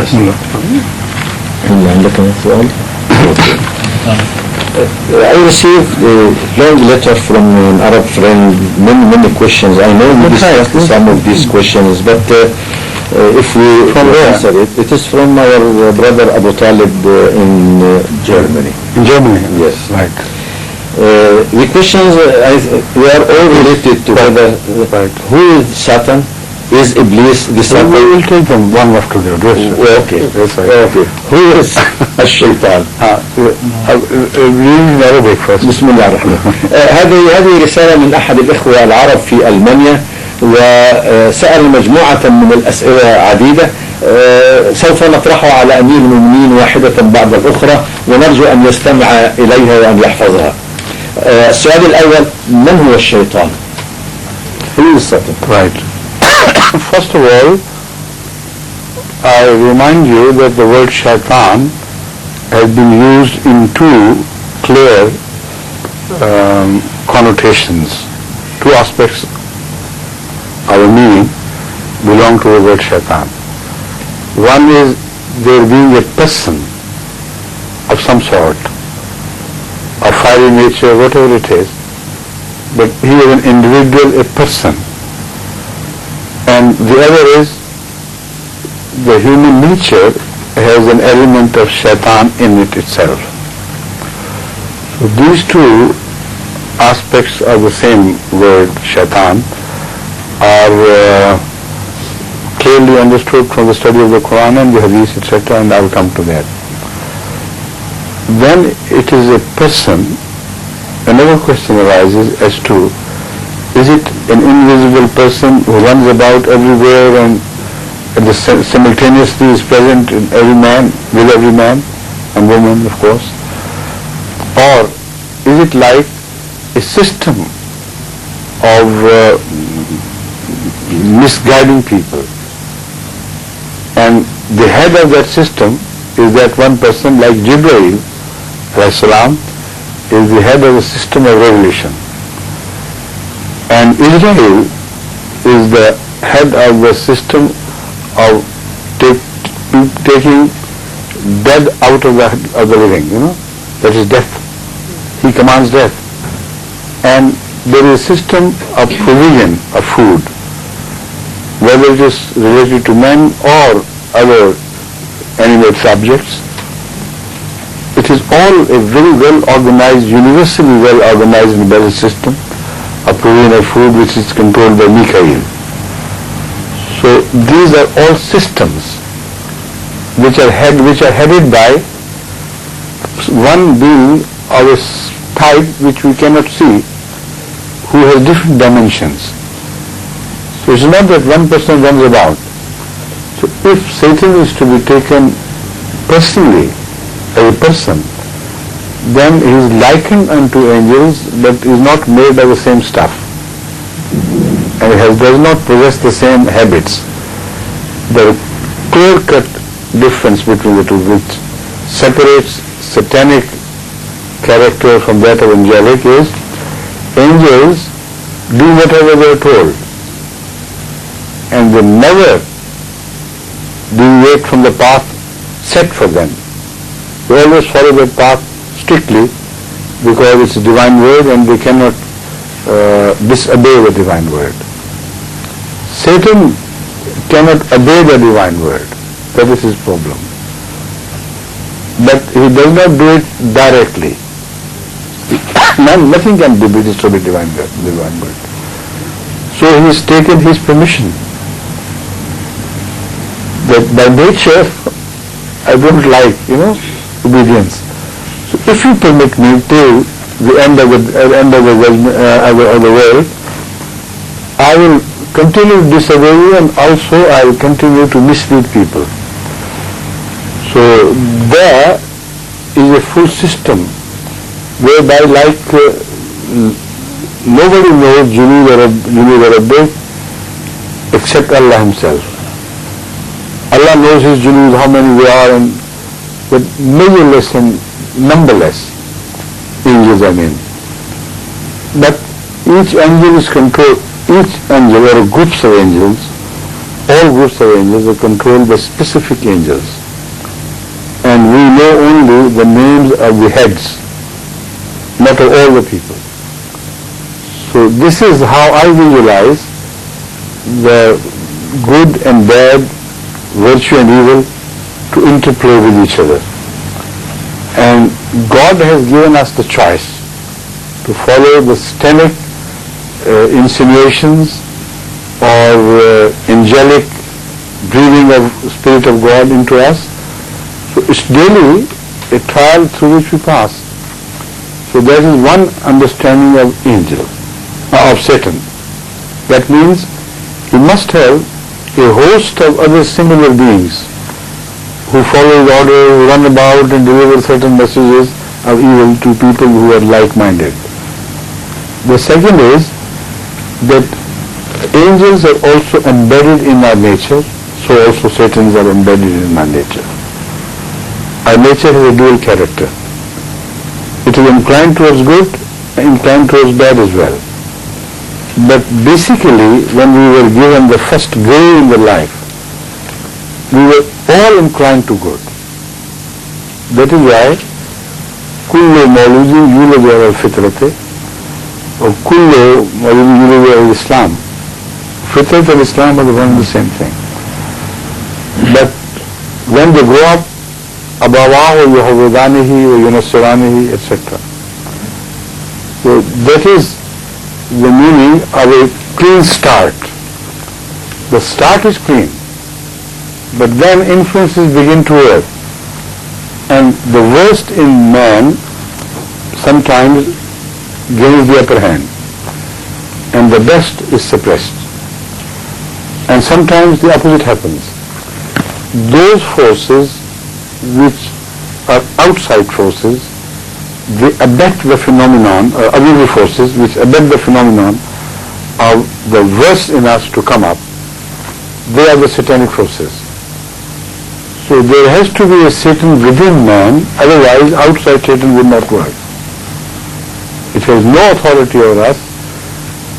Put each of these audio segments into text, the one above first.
بسم الله. عندك سؤال؟ I received a long letter from an Arab friend, many questions. I know we discussed some of these questions, but if we answer it, it is from our brother Abu Talib in Germany. In Germany? Yes. Right. The questions, we are all related together. Right. Who is Satan? Is Iblis the Satan? We will take them one after the other. Okay. That's right. Okay. Who is الشيطان؟ read in Arabic first. بسم الله الرحمن الرحيم. هذه رسالة من أحد الإخوة العرب في ألمانيا، وسأل مجموعة من الأسئلة عديدة سوف نطرحها على أمير المؤمنين واحدة بعد الأخرى، ونرجو أن يستمع إليها وأن يحفظها. السؤال الأول: من هو الشيطان؟ Who is Satan? Right. First of all, I remind you that the word shaitan has been used in two clear connotations. Two aspects of a meaning belong to the word shaitan. One is there being a person of some sort, of fiery nature, whatever it is, but he is an individual, a person. And the other is the human nature has an element of shaitan in it itself. So these two aspects of the same word shaitan are clearly understood from the study of the Quran and the Hadith, etc., and I will come to that. Then it is a person. Another question arises as to, is it an invisible person who runs about everywhere and simultaneously is present in every man, with every man and woman, of course? Or is it like a system of misguiding people? And the head of that system is that one person, like Jibreel alayhi salam, is the head of the system of revelation. And Israel is the head of the system of taking dead out of the living, that is death. He commands death. And there is a system of provision of food, whether it is related to men or other animate subjects. It is all a very well organized, universally well organized and balanced system of provision of food, which is controlled by Mikael. So these are all systems which are headed by one being of a type which we cannot see, who has different dimensions. So it's not that one person runs about. So if Satan is to be taken personally as a person, then he is likened unto angels, but is not made of the same stuff, and does not possess the same habits. The clear-cut difference between the two, which separates satanic character from that of angelic, is angels do whatever they are told, and they never deviate from the path set for them. They always follow that path strictly because it's a divine word and they cannot disobey the divine word. Satan cannot obey the divine word. That is his problem. But he does not do it directly. Nothing can disobey divine word. So he has taken his permission. That by nature I don't like, obedience. So if you permit me till the end of the world, I will continue to disobey you, and also I will continue to mislead people. So there is a full system whereby, like nobody knows Junood Arabic except Allah Himself. Allah knows His Junood, how many they are, and but measureless and numberless angels, But each angel is controlled, each angel or groups of angels, all groups of angels are controlled by specific angels. and we know only the names of the heads, not of all the people. So this is how I visualize the good and bad, virtue and evil to interplay with each other. And God has given us the choice to follow the satanic insinuations or angelic breathing of Spirit of God into us. So it's daily a trial through which we pass. So that is one understanding of angel, of Satan. That means he must have a host of other similar beings who follow his order, who run about and deliver certain messages of evil to people who are like-minded. The second is that angels are also embedded in our nature, so also Satans are embedded in our nature. Our nature has a dual character. It is inclined towards good and inclined towards bad as well. But basically, when we were given the first grade in the life, we were all inclined to good. That is why kullu mawludin yuladu ala al-fitrati or kullu mawludin yuladu ala al-Islam. Fitrat and Islam are one and the same thing. But when they grow up, abawahu yuhawidanihi wa yunassiranihi, etc. So that is the meaning of a clean start. The start is clean, but then influences begin to work. And the worst in man sometimes gains the upper hand, and the best is suppressed. And sometimes the opposite happens. Those forces which are outside forces, they abet the phenomenon, or other forces which abet the phenomenon of the worst in us to come up, they are the satanic forces. So there has to be a Satan within man, otherwise outside Satan would not work. It has no authority over us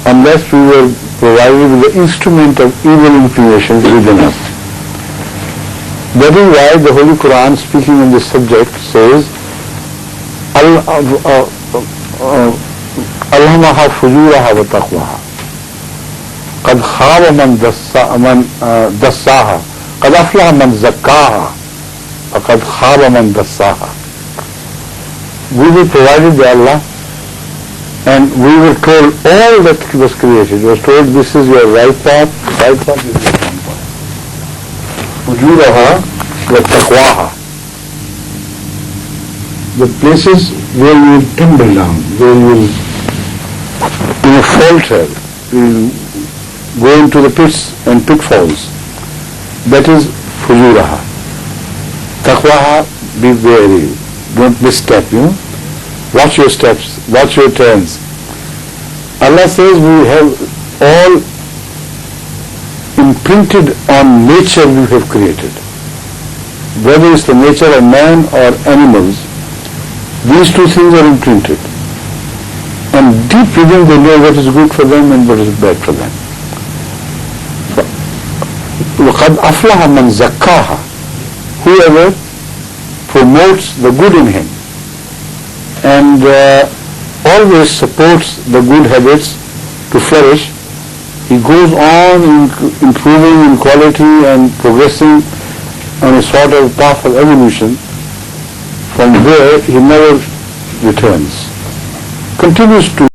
unless we were provided with the instrument of evil inclinations within us. That is why the Holy Quran, speaking on this subject, says, Alhamaha fujuraha wa taqwaha. Qad khaba man dassaha. Qad aflaha man zakkaha. Qad khaba man dassaha. We were provided by Allah, and we were told all that was created. We were told this is your right path is your wrong path. Fujuraha wa taqwaha. The places where you will tumble down, where you will falter, you will go into the pits and pitfalls. That is fujuraha. Taqwaha, be wary, don't misstep, watch your steps, watch your turns. Allah says we have all imprinted on nature we have created. Whether it's the nature of man or animals, these two things are imprinted. And deep within they know what is good for them and what is bad for them. وَقَدْ أَفْلَحَ مَنْ زَكَّاهَا. Whoever promotes the good in him and always supports the good habits to flourish, he goes on improving in quality and progressing on a sort of path of evolution from where he never returns, continues to